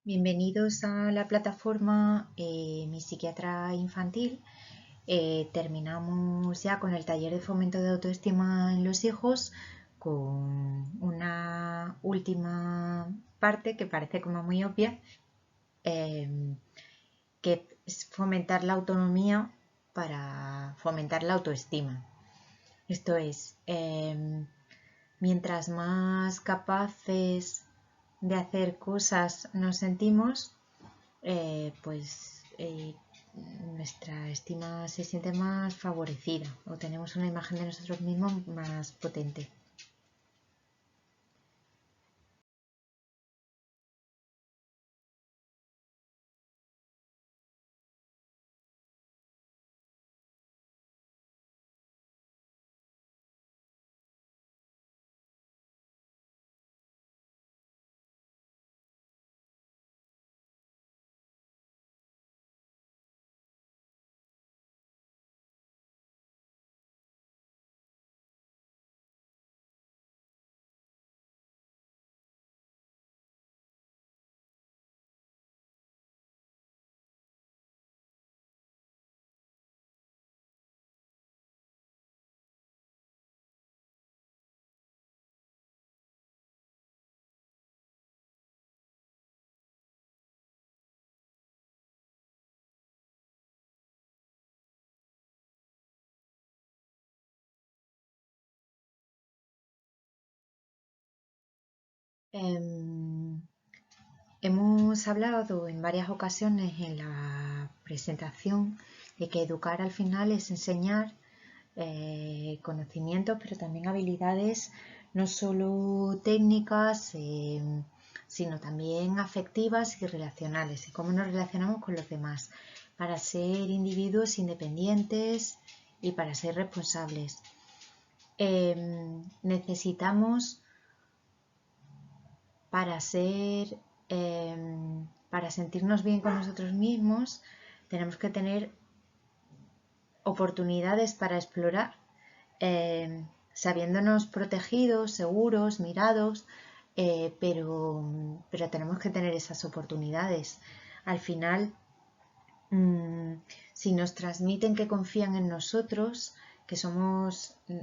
Bienvenidos a la plataforma Mi Psiquiatra Infantil. Terminamos ya con el taller de fomento de autoestima en los hijos con una última parte que parece como muy obvia, que es fomentar la autonomía para fomentar la autoestima. Esto es, mientras más capaces de hacer cosas nos sentimos, nuestra estima se siente más favorecida o tenemos una imagen de nosotros mismos más potente. Em, Hemos hablado en varias ocasiones en la presentación de que educar al final es enseñar conocimientos, pero también habilidades no solo técnicas, sino también afectivas y relacionales, y cómo nos relacionamos con los demás, para ser individuos independientes y para ser responsables. Necesitamos para para sentirnos bien con nosotros mismos, tenemos que tener oportunidades para explorar, sabiéndonos protegidos, seguros, mirados, pero tenemos que tener esas oportunidades. Al final, si nos transmiten que confían en nosotros,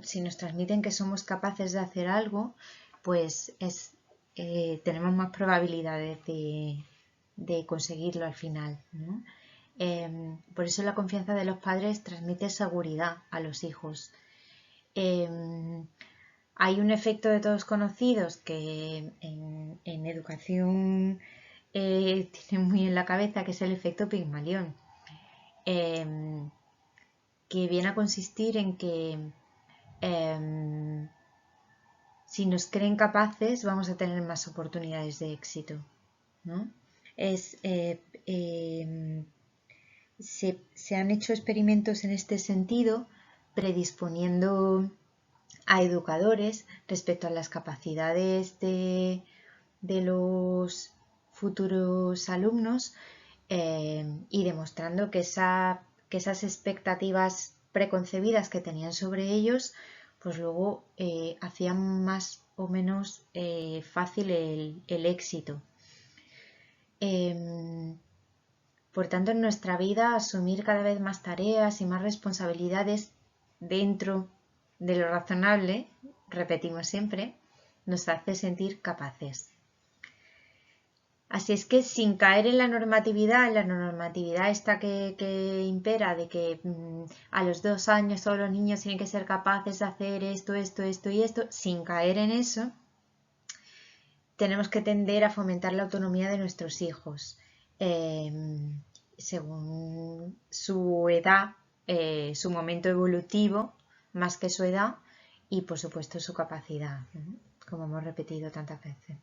si nos transmiten que somos capaces de hacer algo, pues tenemos más probabilidades de conseguirlo al final, ¿no? Por eso la confianza de los padres transmite seguridad a los hijos. Hay un efecto de todos conocidos que en educación tienen muy en la cabeza, que es el efecto Pigmalión, que viene a consistir en que si nos creen capaces vamos a tener más oportunidades de éxito, ¿no? Se han hecho experimentos en este sentido, predisponiendo a educadores respecto a las capacidades de los futuros alumnos, y demostrando que esas expectativas preconcebidas que tenían sobre ellos, pues luego hacían más o menos fácil el éxito. Por tanto, en nuestra vida, asumir cada vez más tareas y más responsabilidades dentro de lo razonable, repetimos siempre, nos hace sentir capaces. Así es que sin caer en la normatividad esta que impera de que a los 2 años todos los niños tienen que ser capaces de hacer esto y esto, sin caer en eso, tenemos que tender a fomentar la autonomía de nuestros hijos, según su edad, su momento evolutivo, más que su edad, y por supuesto su capacidad, como hemos repetido tantas veces.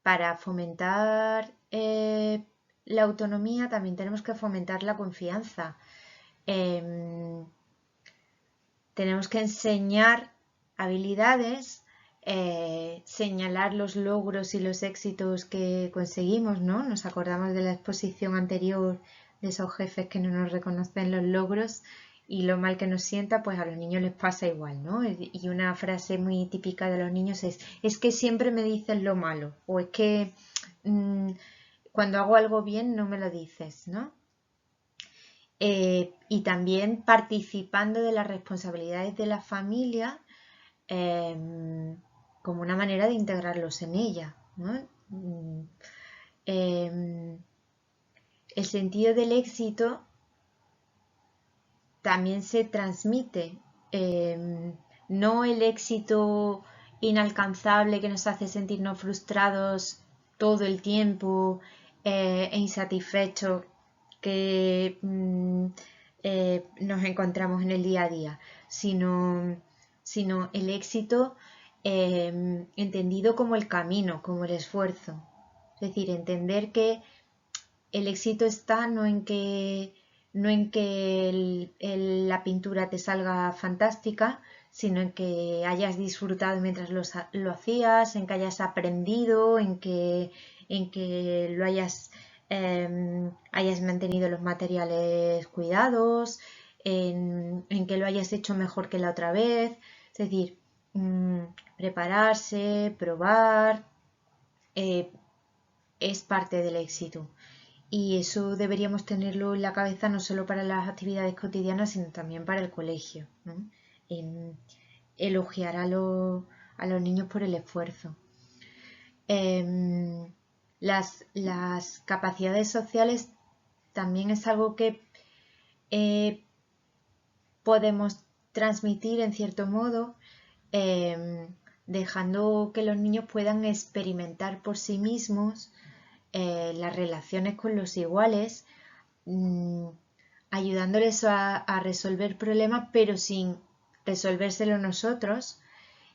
para fomentar la autonomía también tenemos que fomentar la confianza. Tenemos que enseñar habilidades, señalar los logros y los éxitos que conseguimos, ¿no? Nos acordamos de la exposición anterior de esos jefes que no nos reconocen los logros y lo mal que nos sienta, pues a los niños les pasa igual, ¿no? Y una frase muy típica de los niños es que siempre me dices lo malo, o es que cuando hago algo bien no me lo dices, ¿no? Y también participando de las responsabilidades de la familia como una manera de integrarlos en ella, ¿no? El sentido del éxito también se transmite, no el éxito inalcanzable que nos hace sentirnos frustrados todo el tiempo e insatisfechos que nos encontramos en el día a día, sino el éxito entendido como el camino, como el esfuerzo. Es decir, entender que el éxito está no en que la pintura te salga fantástica, sino en que hayas disfrutado mientras lo hacías, en que hayas aprendido, en que lo hayas mantenido los materiales cuidados, en que lo hayas hecho mejor que la otra vez. Es decir, prepararse, probar, es parte del éxito. Y eso deberíamos tenerlo en la cabeza no solo para las actividades cotidianas, sino también para el colegio, ¿no? En elogiar a los niños por el esfuerzo. Las capacidades sociales también es algo que podemos transmitir en cierto modo, dejando que los niños puedan experimentar por sí mismos las relaciones con los iguales, ayudándoles a resolver problemas, pero sin resolvérselo nosotros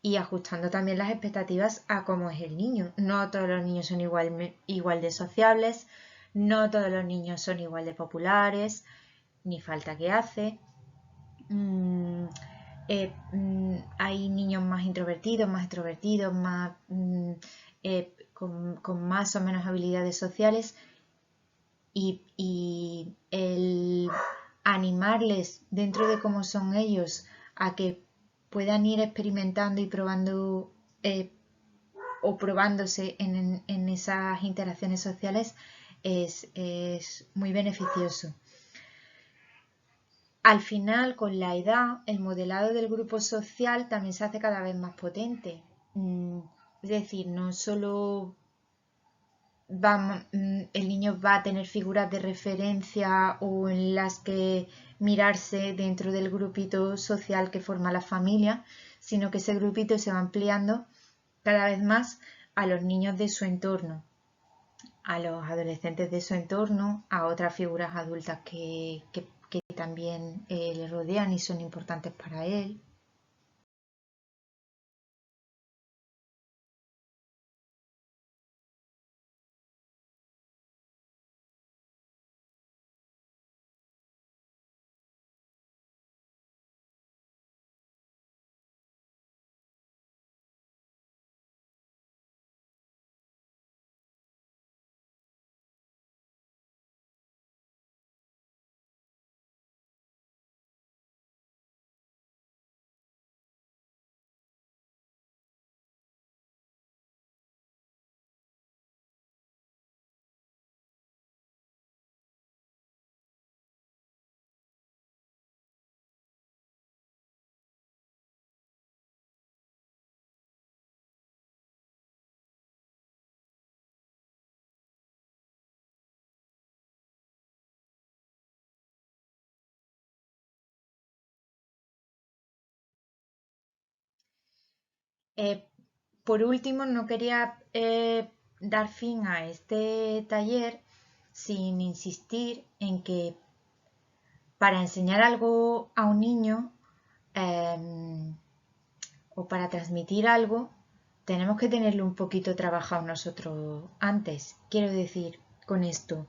y ajustando también las expectativas a cómo es el niño. No todos los niños son igual de sociables, no todos los niños son igual de populares, ni falta que hace. Hay niños más introvertidos, más extrovertidos, con más o menos habilidades sociales y el animarles dentro de cómo son ellos a que puedan ir experimentando y probando o probándose en esas interacciones sociales es muy beneficioso. Al final, con la edad, el modelado del grupo social también se hace cada vez más potente. Es decir, no solo el niño va a tener figuras de referencia o en las que mirarse dentro del grupito social que forma la familia, sino que ese grupito se va ampliando cada vez más a los niños de su entorno, a los adolescentes de su entorno, a otras figuras adultas que también le rodean y son importantes para él. Por último, no quería dar fin a este taller sin insistir en que para enseñar algo a un niño o para transmitir algo, tenemos que tenerlo un poquito trabajado nosotros antes. Quiero decir con esto,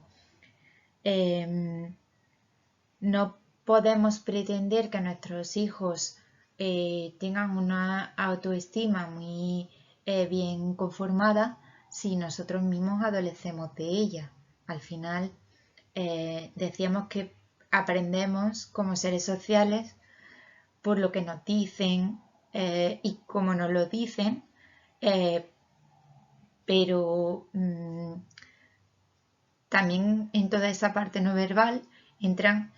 no podemos pretender que nuestros hijos tengan una autoestima muy bien conformada si nosotros mismos adolecemos de ella. Al final, decíamos que aprendemos como seres sociales por lo que nos dicen y cómo nos lo dicen, pero también en toda esa parte no verbal entran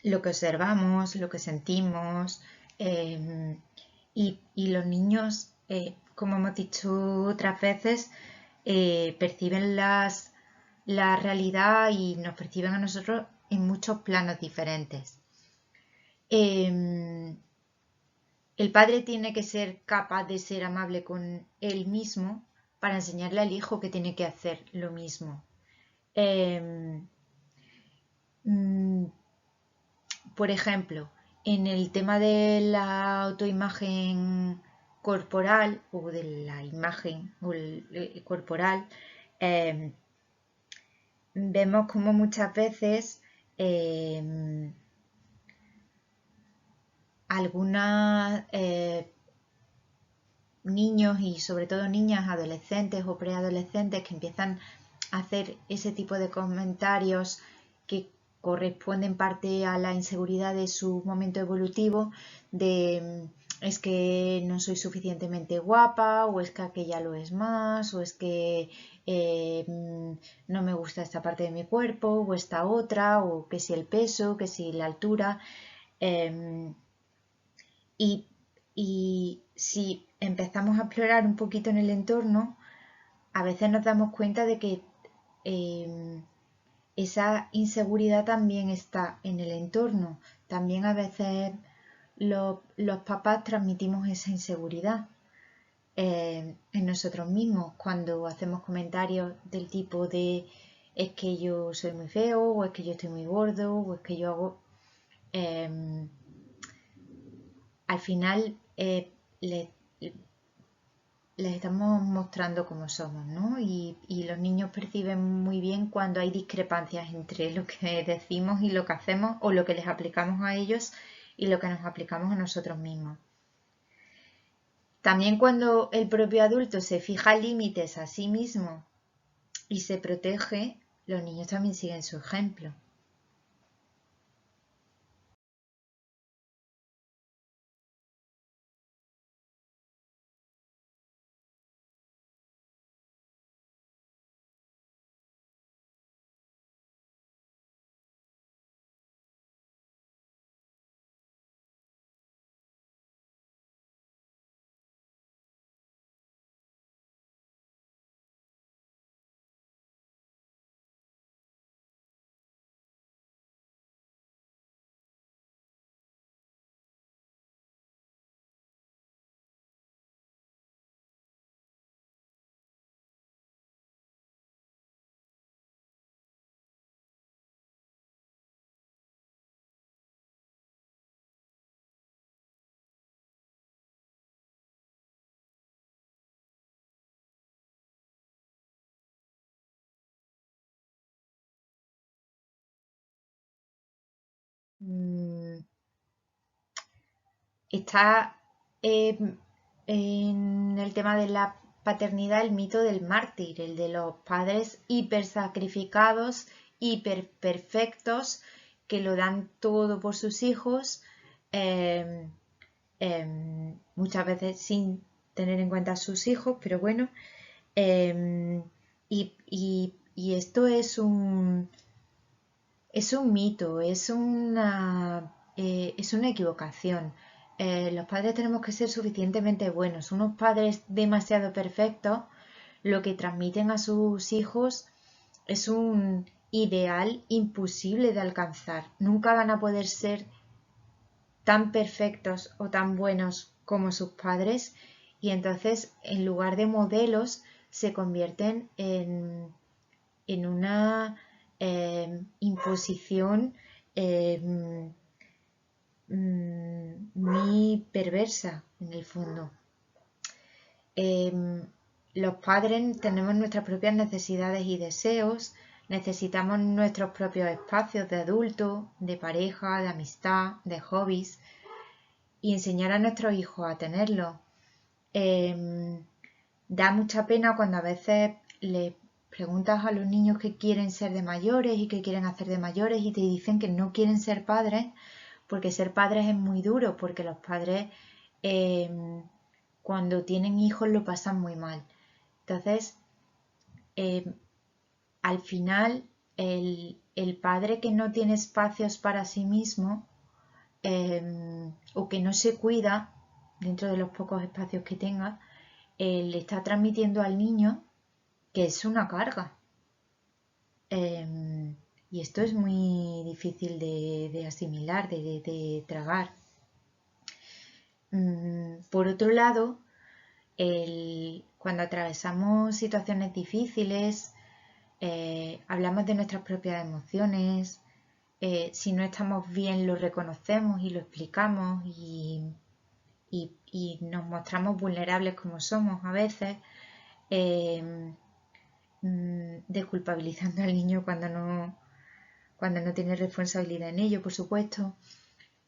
lo que observamos, lo que sentimos, y los niños, como hemos dicho otras veces, perciben la realidad y nos perciben a nosotros en muchos planos diferentes. El padre tiene que ser capaz de ser amable con él mismo para enseñarle al hijo que tiene que hacer lo mismo. Por ejemplo, en el tema de la autoimagen corporal o de la imagen corporal, vemos como muchas veces algunos niños y sobre todo niñas, adolescentes o preadolescentes que empiezan a hacer ese tipo de comentarios que corresponden parte a la inseguridad de su momento evolutivo, de es que no soy suficientemente guapa, o es que aquella lo es más, o es que no me gusta esta parte de mi cuerpo, o esta otra, o que si el peso, que si la altura. Y si empezamos a explorar un poquito en el entorno, a veces nos damos cuenta de que esa inseguridad también está en el entorno. También a veces los papás transmitimos esa inseguridad en nosotros mismos cuando hacemos comentarios del tipo de es que yo soy muy feo, o es que yo estoy muy gordo, o es que yo hago... al final les estamos mostrando cómo somos, ¿no? Y los niños perciben muy bien cuando hay discrepancias entre lo que decimos y lo que hacemos, o lo que les aplicamos a ellos y lo que nos aplicamos a nosotros mismos. También cuando el propio adulto se fija límites a sí mismo y se protege, los niños también siguen su ejemplo. Está en el tema de la paternidad el mito del mártir, el de los padres hipersacrificados, hiperperfectos, que lo dan todo por sus hijos, muchas veces sin tener en cuenta a sus hijos, pero bueno, y esto es un mito, es una equivocación. Los padres tenemos que ser suficientemente buenos. Unos padres demasiado perfectos lo que transmiten a sus hijos es un ideal imposible de alcanzar. Nunca van a poder ser tan perfectos o tan buenos como sus padres, y entonces en lugar de modelos se convierten en una imposición muy perversa en el fondo. Los padres tenemos nuestras propias necesidades y deseos, necesitamos nuestros propios espacios de adulto, de pareja, de amistad, de hobbies, y enseñar a nuestros hijos a tenerlo. Da mucha pena cuando a veces le preguntas a los niños qué quieren ser de mayores y qué quieren hacer de mayores y te dicen que no quieren ser padres porque ser padres es muy duro, porque los padres cuando tienen hijos lo pasan muy mal. Entonces, al final, el padre que no tiene espacios para sí mismo o que no se cuida dentro de los pocos espacios que tenga, le está transmitiendo al niño que es una carga. Y esto es muy difícil de asimilar, de tragar. Por otro lado, cuando atravesamos situaciones difíciles, hablamos de nuestras propias emociones, si no estamos bien lo reconocemos y lo explicamos y nos mostramos vulnerables como somos a veces, desculpabilizando al niño cuando no tiene responsabilidad en ello, por supuesto.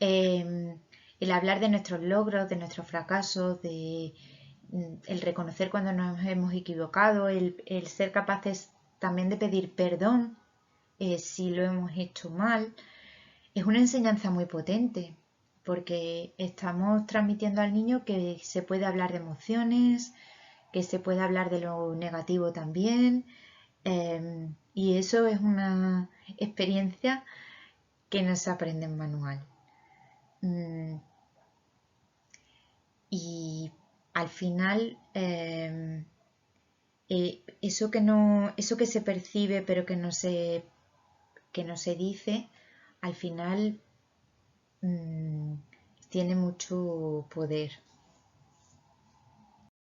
El hablar de nuestros logros, de nuestros fracasos, el reconocer cuando nos hemos equivocado, el ser capaces también de pedir perdón si lo hemos hecho mal, es una enseñanza muy potente porque estamos transmitiendo al niño que se puede hablar de emociones, que se puede hablar de lo negativo también, y eso es una experiencia que no se aprende en manual. Y al final, eso que se percibe pero que no se dice, al final tiene mucho poder.